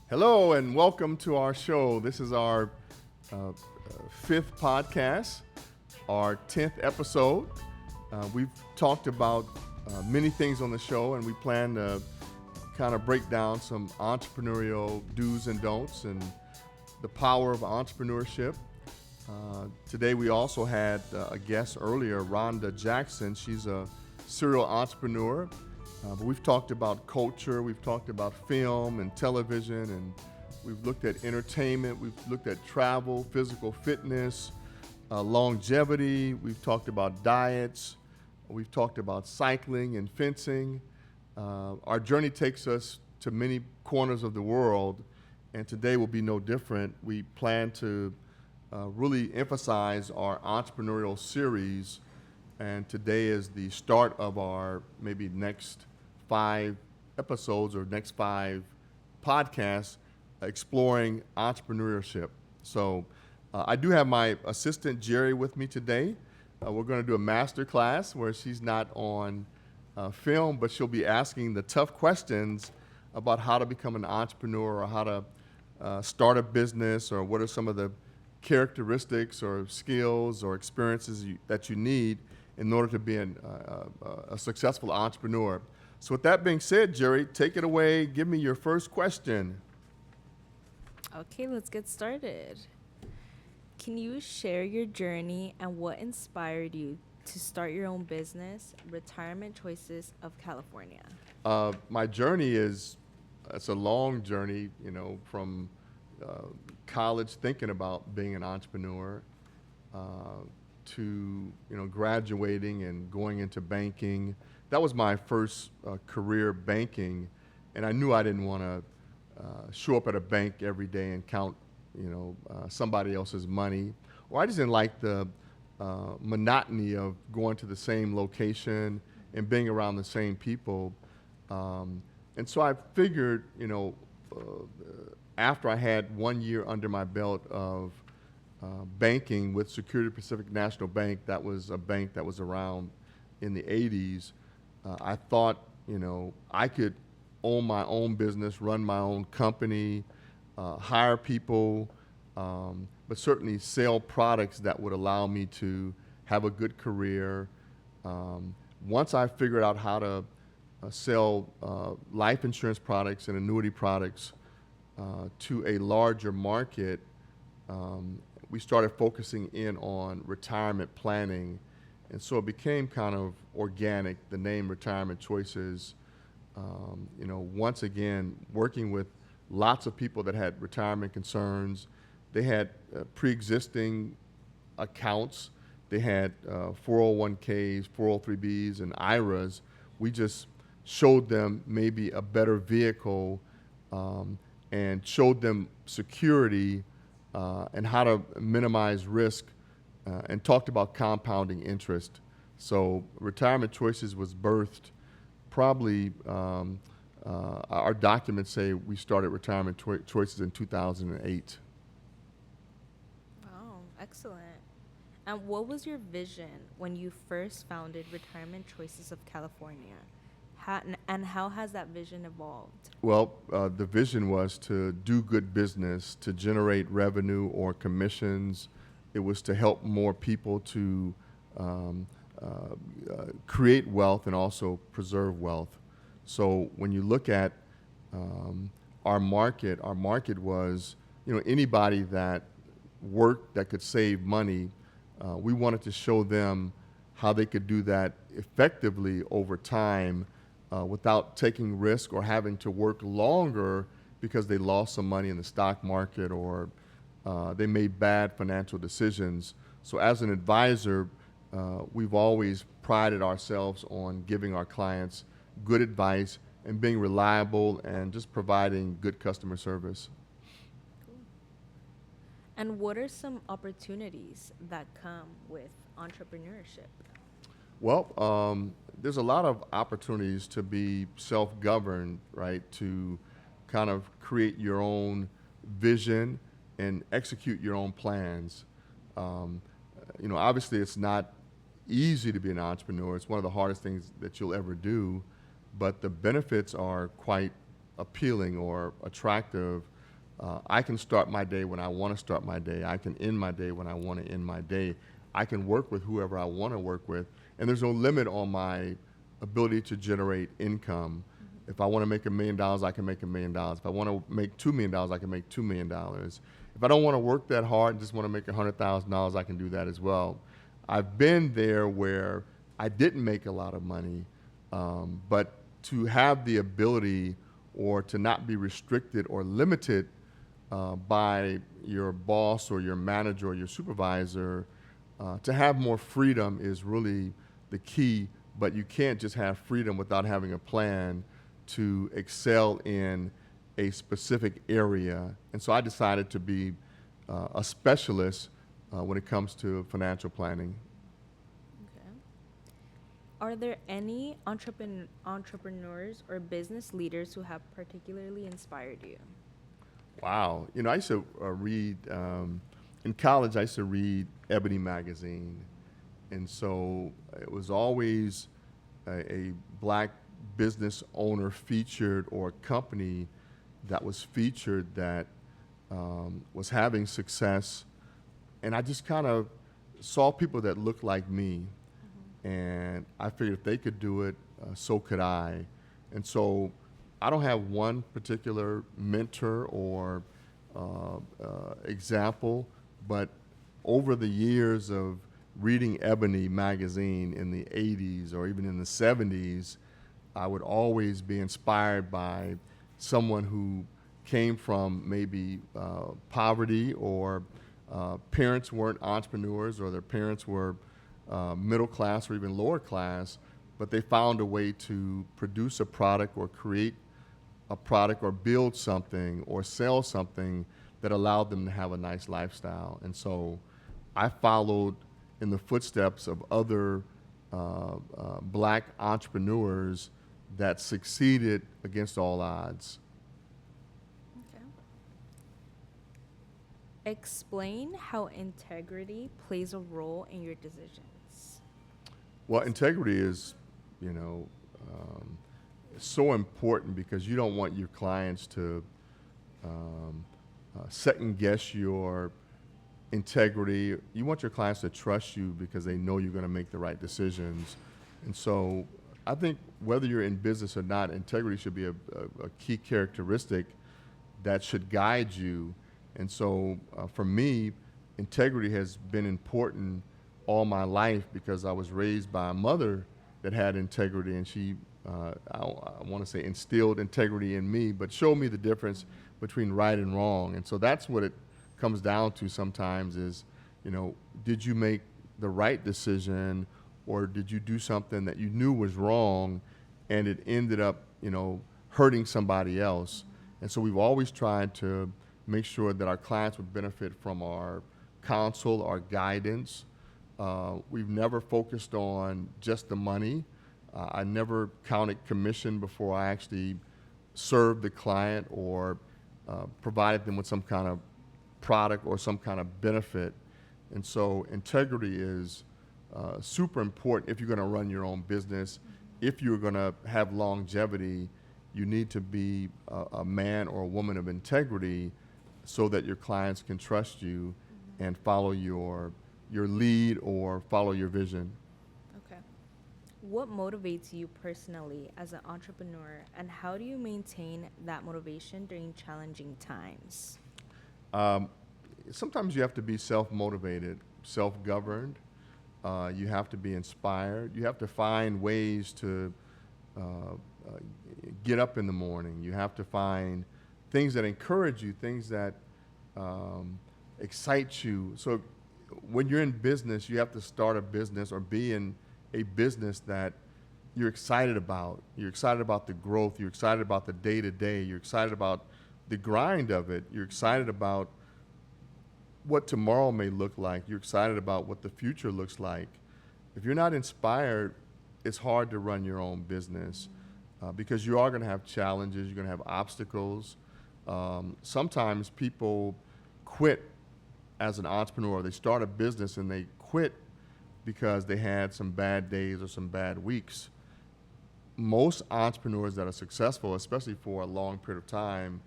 Hello and welcome to our show. This is our fifth podcast, our 10th episode. We've talked about many things on the show, and we plan to kind of break down some entrepreneurial do's and don'ts and the power of entrepreneurship. Today, we also had a guest earlier, Rhonda Jackson. She's a serial entrepreneur. But we've talked about culture, we've talked about film and television, and we've looked at entertainment, we've looked at travel, physical fitness, longevity, we've talked about diets, we've talked about cycling and fencing. Our journey takes us to many corners of the world, and today will be no different. We plan to really emphasize our entrepreneurial series, and today is the start of our maybe next 5 episodes or next 5 podcasts exploring entrepreneurship. So I do have my assistant Jerry with me today. We're going to do a master class where she's not on film, but she'll be asking the tough questions about how to become an entrepreneur or how to start a business, or what are some of the characteristics or skills or experiences that you need in order to be a successful entrepreneur. So with that being said, Jerry, take it away. Give me your first question. Okay, let's get started. Can you share your journey and what inspired you to start your own business, Retirement Choices of California? My journey it's a long journey, from college thinking about being an entrepreneur uh, to, graduating and going into banking. That was my first career, banking, and I knew I didn't want to show up at a bank every day and count, somebody else's money. Or I just didn't like the monotony of going to the same location and being around the same people. And so I figured, after I had 1 year under my belt of banking with Security Pacific National Bank, that was a bank that was around in the 80s. I thought, I could own my own business, run my own company, hire people, but certainly sell products that would allow me to have a good career. Once I figured out how to sell life insurance products and annuity products to a larger market, we started focusing in on retirement planning. And so it became kind of organic, the name Retirement Choices. Once again, working with lots of people that had retirement concerns. They had pre-existing accounts. They had 401ks, 403bs, and IRAs. We just showed them maybe a better vehicle, and showed them security and how to minimize risk, and talked about compounding interest. So Retirement Choices was birthed probably, our documents say we started Retirement Choices in 2008. Wow, excellent. And what was your vision when you first founded Retirement Choices of California? And how has that vision evolved? Well, the vision was to do good business, to generate revenue or commissions. It was to help more people to um, create wealth and also preserve wealth. So when you look at um, our market was, anybody that worked that could save money. We wanted to show them how they could do that effectively over time, without taking risk or having to work longer because they lost some money in the stock market, or they made bad financial decisions. So as an advisor, we've always prided ourselves on giving our clients good advice and being reliable and just providing good customer service. Cool. And what are some opportunities that come with entrepreneurship? Well, there's a lot of opportunities to be self-governed, right? To kind of create your own vision and execute your own plans. Um, Obviously, it's not easy to be an entrepreneur. It's one of the hardest things that you'll ever do, but the benefits are quite appealing or attractive. I can start my day when I want to start my day. I can end my day when I want to end my day. I can work with whoever I want to work with. And there's no limit on my ability to generate income. If I want to make $1 million, I can make $1 million. If I want to make $2 million, I can make $2 million. If I don't want to work that hard and just want to make $100,000, I can do that as well. I've been there where I didn't make a lot of money, but to have the ability or to not be restricted or limited by your boss or your manager or your supervisor, to have more freedom is really the key, but you can't just have freedom without having a plan to excel in a specific area. And so I decided to be a specialist when it comes to financial planning. Okay. Are there any entrepreneurs or business leaders who have particularly inspired you? Wow. I used to read, in college, I used to read Ebony magazine. And so it was always a black business owner featured or a company that was featured that was having success. And I just kind of saw people that looked like me. And I figured if they could do it, so could I. And so I don't have one particular mentor or example, but over the years of reading Ebony magazine in the 80s or even in the 70s, I would always be inspired by someone who came from maybe poverty or parents weren't entrepreneurs or their parents were middle class or even lower class, but they found a way to produce a product or create a product or build something or sell something that allowed them to have a nice lifestyle. And so I followed in the footsteps of other black entrepreneurs that succeeded against all odds. Okay. Explain how integrity plays a role in your decisions. Well, integrity is, so important because you don't want your clients to second guess your integrity. You want your clients to trust you because they know you're going to make the right decisions. And so I think whether you're in business or not, integrity should be a key characteristic that should guide you. And so for me, integrity has been important all my life because I was raised by a mother that had integrity, and she, I want to say, instilled integrity in me, but showed me the difference between right and wrong. And so that's what it comes down to sometimes is, did you make the right decision or did you do something that you knew was wrong and it ended up, hurting somebody else? And so we've always tried to make sure that our clients would benefit from our counsel, our guidance. We've never focused on just the money. I never counted commission before I actually served the client or provided them with some kind of product or some kind of benefit. And so integrity is super important if you're going to run your own business. If you're going to have longevity, you need to be a man or a woman of integrity so that your clients can trust you and follow your lead or follow your vision. Okay. What motivates you personally as an entrepreneur, and how do you maintain that motivation during challenging times? Sometimes you have to be self-motivated, self-governed. You have to be inspired. You have to find ways to get up in the morning. You have to find things that encourage you, things that excite you. So when you're in business, you have to start a business or be in a business that you're excited about. You're excited about the growth. You're excited about the day-to-day. You're excited about the grind of it. You're excited about what tomorrow may look like. You're excited about what the future looks like. If you're not inspired, it's hard to run your own business because you are going to have challenges. You're going to have obstacles. Sometimes people quit as an entrepreneur. They start a business and they quit because they had some bad days or some bad weeks. Most entrepreneurs that are successful, especially for a long period of time,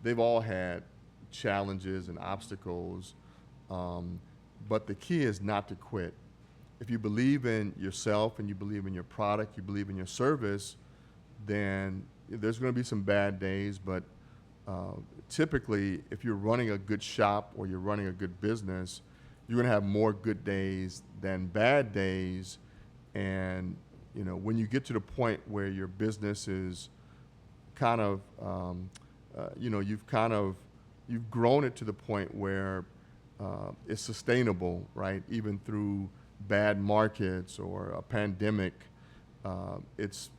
they've all had challenges and obstacles. But the key is not to quit. If you believe in yourself and you believe in your product, you believe in your service, then there's going to be some bad days. But typically, if you're running a good shop or you're running a good business, you're going to have more good days than bad days. And when you get to the point where your business is kind of, you've grown it to the point where it's sustainable, right? Even through bad markets or a pandemic, if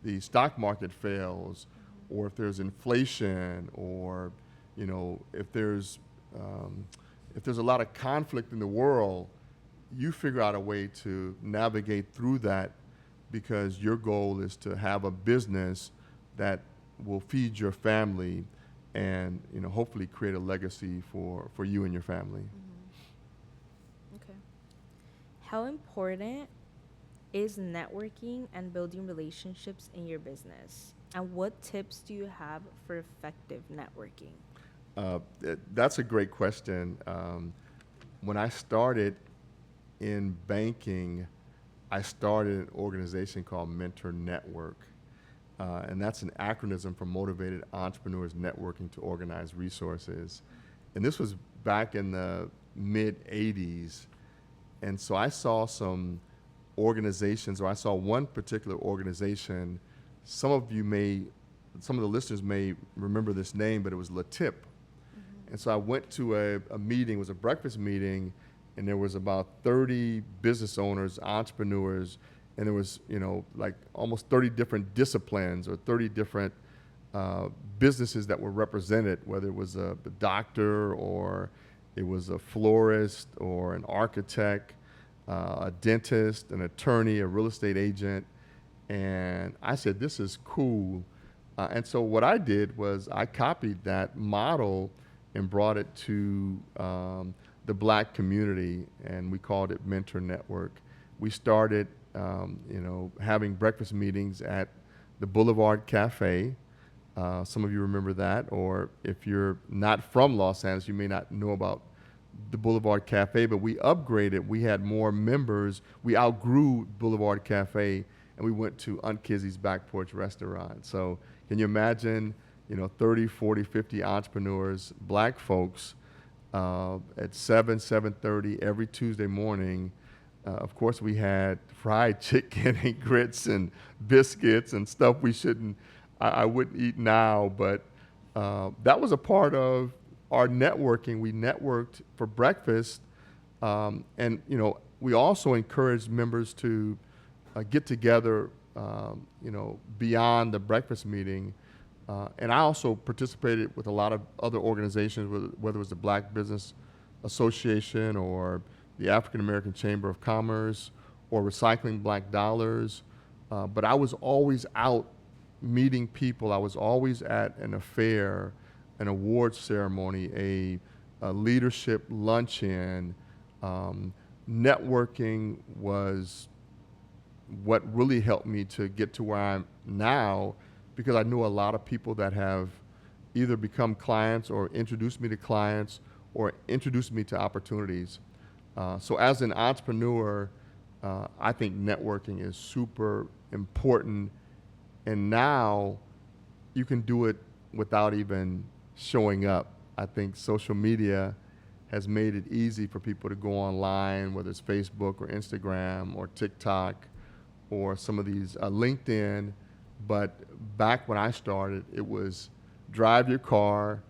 the stock market fails, or if there's inflation, or if there's a lot of conflict in the world, you figure out a way to navigate through that, because your goal is to have a business that will feed your family and hopefully create a legacy for you and your family. Okay. How important is networking and building relationships in your business? And what tips do you have for effective networking? That's a great question. When I started in banking, I started an organization called Mentor Network. And that's an acronym for Motivated Entrepreneurs Networking to Organize Resources. And this was back in the mid-'80s. And so I saw some organizations, or I saw one particular organization. Some of the listeners may remember this name, but it was LaTip. And so I went to a meeting, it was a breakfast meeting, and there was about 30 business owners, entrepreneurs, and there was, like almost 30 different disciplines or 30 different businesses that were represented, whether it was a doctor or it was a florist or an architect, a dentist, an attorney, a real estate agent. And I said, this is cool. And so what I did was I copied that model and brought it to the Black community, and we called it Mentor Network. We started, having breakfast meetings at the Boulevard Cafe. Some of you remember that, or if you're not from Los Angeles, you may not know about the Boulevard Cafe, but we upgraded. We had more members. We outgrew Boulevard Cafe, and we went to Aunt Kizzy's Back Porch Restaurant. So can you imagine, 30, 40, 50 entrepreneurs, Black folks, at 7:30 every Tuesday morning. Of course, we had fried chicken and grits and biscuits and stuff I wouldn't eat now, but that was a part of our networking. We networked for breakfast, and we also encouraged members to get together, beyond the breakfast meeting. And I also participated with a lot of other organizations, whether it was the Black Business Association or the African American Chamber of Commerce or Recycling Black Dollars. But I was always out meeting people. I was always at an affair, an awards ceremony, a leadership luncheon. Networking was what really helped me to get to where I'm now, because I knew a lot of people that have either become clients or introduced me to clients or introduced me to opportunities. So as an entrepreneur, I think networking is super important. And now you can do it without even showing up. I think social media has made it easy for people to go online, whether it's Facebook or Instagram or TikTok or some of these LinkedIn. But back when I started, it was drive your car,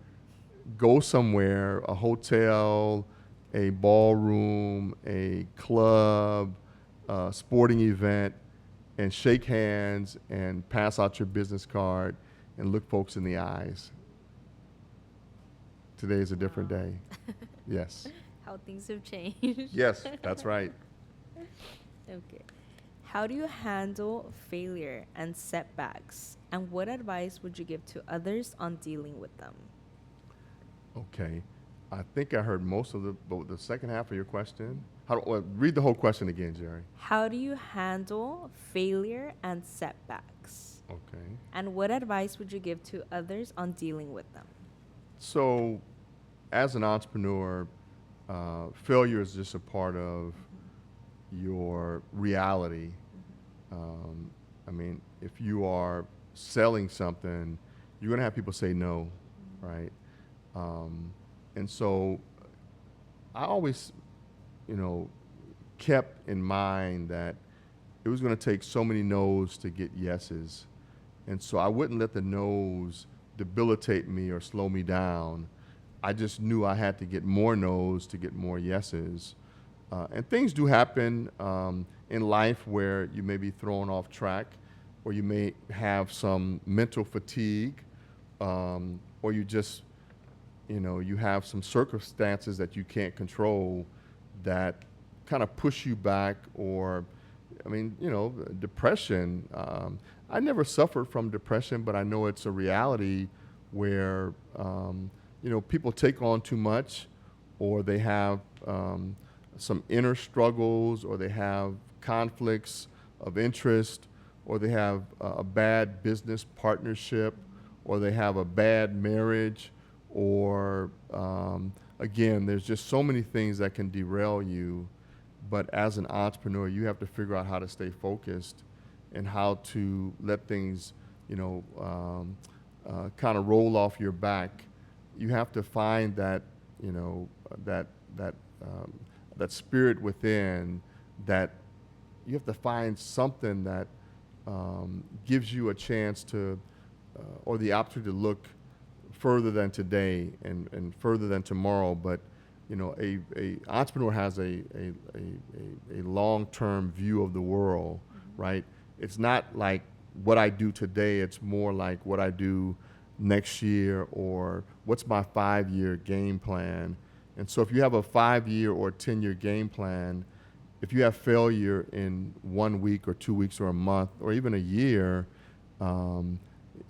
go somewhere, a hotel, a ballroom, a club, a sporting event, and shake hands and pass out your business card and look folks in the eyes. Today is a different day. Yes. How things have changed. Yes, that's right. Okay. How do you handle failure and setbacks? And what advice would you give to others on dealing with them? Okay. I think I heard most of the second half of your question. Read the whole question again, Jerry. How do you handle failure and setbacks? Okay. And what advice would you give to others on dealing with them? So, as an entrepreneur, failure is just a part of your reality. I mean, if you are selling something, you're going to have people say no, right? And so I always, you know, kept in mind that it was going to take so many no's to get yeses. And so I wouldn't let the no's debilitate me or slow me down. I just knew I had to get more no's to get more yeses. And things do happen in life where you may be thrown off track, or you may have some mental fatigue, or you just, you have some circumstances that you can't control that kind of push you back, or, depression. I never suffered from depression, but I know it's a reality where, people take on too much, or they have some inner struggles, or they have conflicts of interest, or they have a bad business partnership, or they have a bad marriage, or again, there's just so many things that can derail you. But as an entrepreneur, you have to figure out how to stay focused and how to let things, kind of roll off your back. You have to find that, that spirit within, that you have to find something that gives you a chance to, or the opportunity to look further than today and further than tomorrow. But a entrepreneur has a long-term view of the world, right? It's not like what I do today. It's more like what I do next year, or what's my 5-year game plan. And so if you have a 5-year or 10-year game plan, if you have failure in 1 week or 2 weeks or a month or even a year,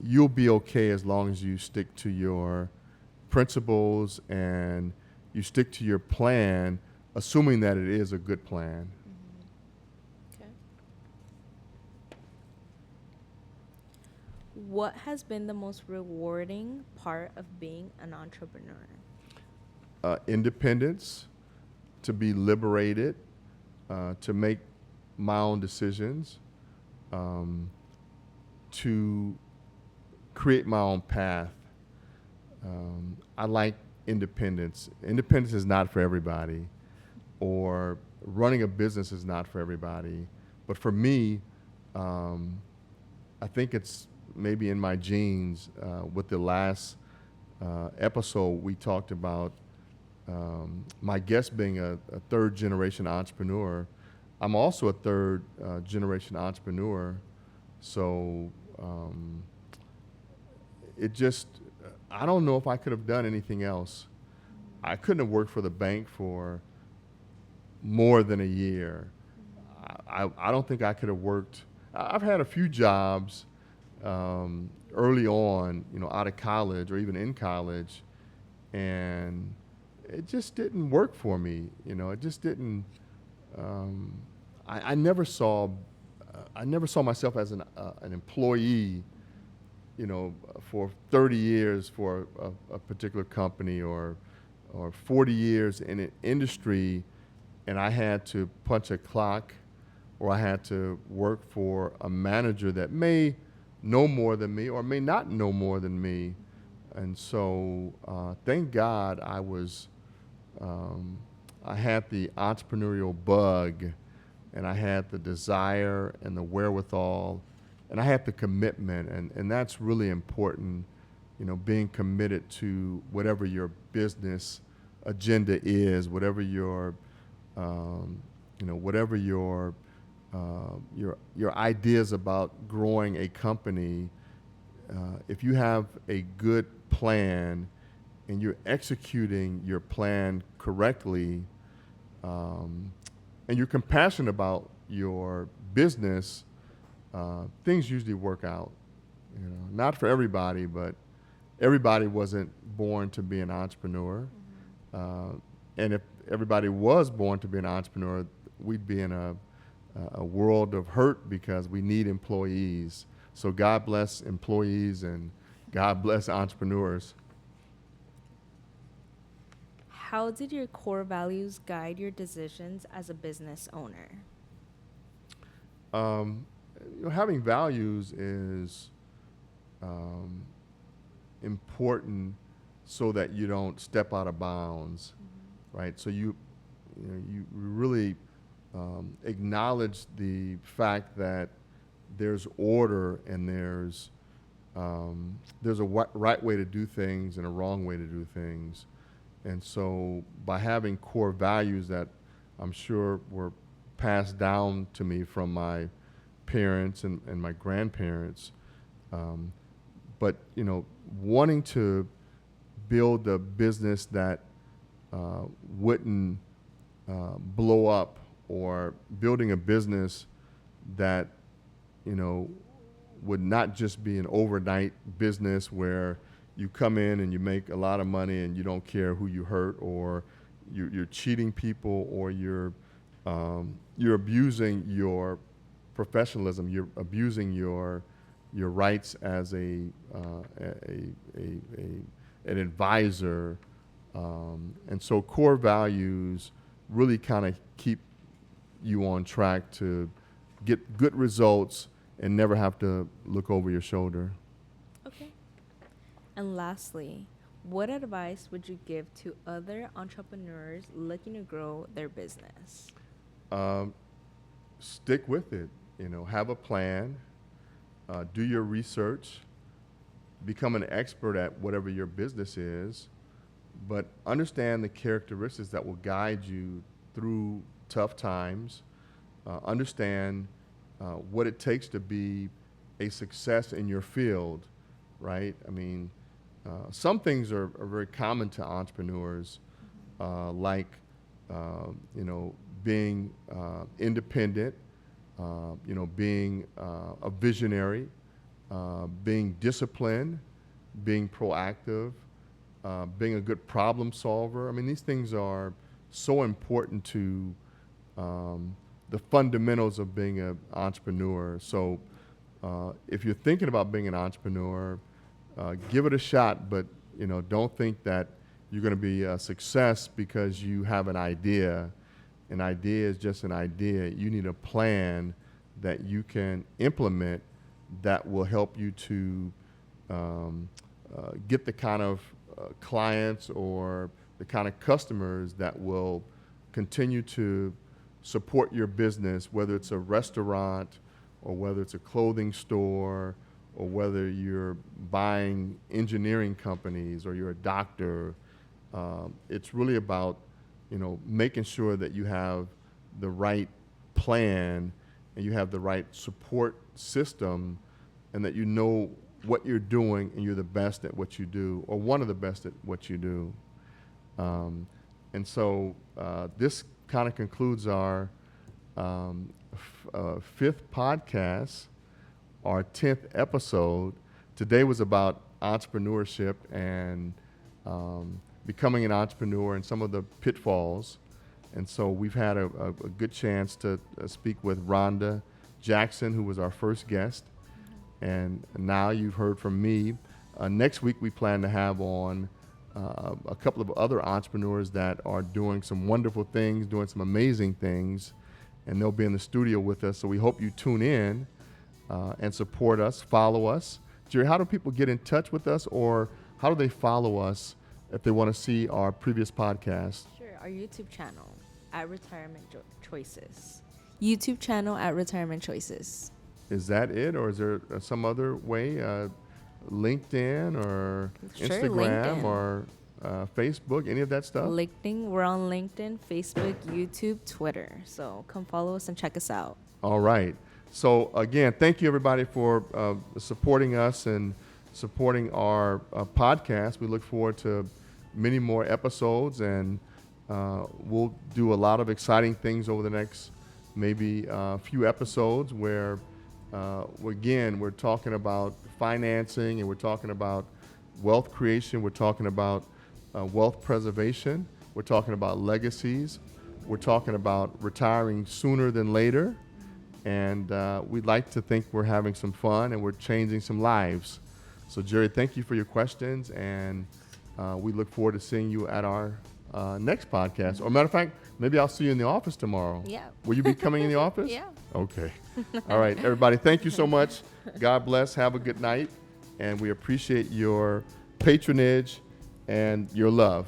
you'll be okay as long as you stick to your principles and you stick to your plan, assuming that it is a good plan. Okay. What has been the most rewarding part of being an entrepreneur? Independence, to be liberated, to make my own decisions, to create my own path. I like independence. Independence is not for everybody, or running a business is not for everybody. But for me, I think it's maybe in my genes. With the last episode, we talked about my guest being a third-generation entrepreneur. I'm also a third-generation entrepreneur. So I don't know if I could have done anything else. I couldn't have worked for the bank for more than a year. I don't think I could have worked. I've had a few jobs early on, out of college or even in college, and it just didn't work for me. It just didn't. I never saw myself as an employee, for 30 years for a particular company, or 40 years in an industry, and I had to punch a clock, or I had to work for a manager that may know more than me or may not know more than me. And so thank God I had the entrepreneurial bug, and I had the desire and the wherewithal, and I had the commitment, and that's really important, being committed to whatever your business agenda is, whatever your, whatever your ideas about growing a company. If you have a good plan and you're executing your plan correctly, and you're compassionate about your business, things usually work out. Not for everybody, but everybody wasn't born to be an entrepreneur. And if everybody was born to be an entrepreneur, we'd be in a world of hurt, because we need employees. So God bless employees, and God bless entrepreneurs. How did your core values guide your decisions as a business owner? Um, Having values is um, important so that you don't step out of bounds, right? So you really acknowledge the fact that there's order and there's a right way to do things and a wrong way to do things. And so by having core values that I'm sure were passed down to me from my parents and my grandparents, um, but wanting to build a business that wouldn't blow up, or building a business that would not just be an overnight business where you come in and you make a lot of money and you don't care who you hurt, or you're cheating people, or you're abusing your professionalism, you're abusing your rights as an advisor, and so core values really kind of keep you on track to get good results and never have to look over your shoulder. Okay. And lastly, what advice would you give to other entrepreneurs looking to grow their business? Stick with it. Have a plan. Do your research. Become an expert at whatever your business is, but understand the characteristics that will guide you through tough times. Understand what it takes to be a success in your field, right? I mean, some things are very common to entrepreneurs, like being independent, being a visionary, being disciplined, being proactive, being a good problem solver. I mean, these things are so important to the fundamentals of being an entrepreneur. So if you're thinking about being an entrepreneur, give it a shot, but don't think that you're going to be a success because you have an idea. An idea is just an idea. You need a plan that you can implement that will help you to get the kind of clients or the kind of customers that will continue to support your business, whether it's a restaurant or whether it's a clothing store or whether you're buying engineering companies or you're a doctor. It's really about making sure that you have the right plan and you have the right support system, and that you know what you're doing and you're the best at what you do, or one of the best at what you do. And so this kind of concludes our fifth podcast, our 10th episode. Today was about entrepreneurship and becoming an entrepreneur and some of the pitfalls. And so we've had a good chance to speak with Rhonda Jackson, who was our first guest. And now you've heard from me. Next week we plan to have on a couple of other entrepreneurs that are doing some wonderful things, doing some amazing things, and they'll be in the studio with us. So we hope you tune in and support us, follow us. Jerry, how do people get in touch with us, or how do they follow us if they want to see our previous podcast? Sure, our YouTube channel at Retirement Choices. YouTube channel at Retirement Choices. Is that it, or is there some other way? LinkedIn or Sure, Instagram LinkedIn. or Facebook, any of that stuff? LinkedIn, we're on LinkedIn, Facebook, YouTube, Twitter. So come follow us and check us out. All right. So again, thank you everybody for supporting us and supporting our podcast. We look forward to many more episodes, and we'll do a lot of exciting things over the next maybe few episodes where again, we're talking about financing, and we're talking about wealth creation. We're talking about wealth preservation. We're talking about legacies. We're talking about retiring sooner than later. And we'd like to think we're having some fun and we're changing some lives. So Jerry, thank you for your questions, and we look forward to seeing you at our next podcast. Or matter of fact, maybe I'll see you in the office tomorrow. Yeah. Will you be coming in the office? Yeah. Okay. All right, everybody. Thank you so much. God bless. Have a good night. And we appreciate your patronage and your love.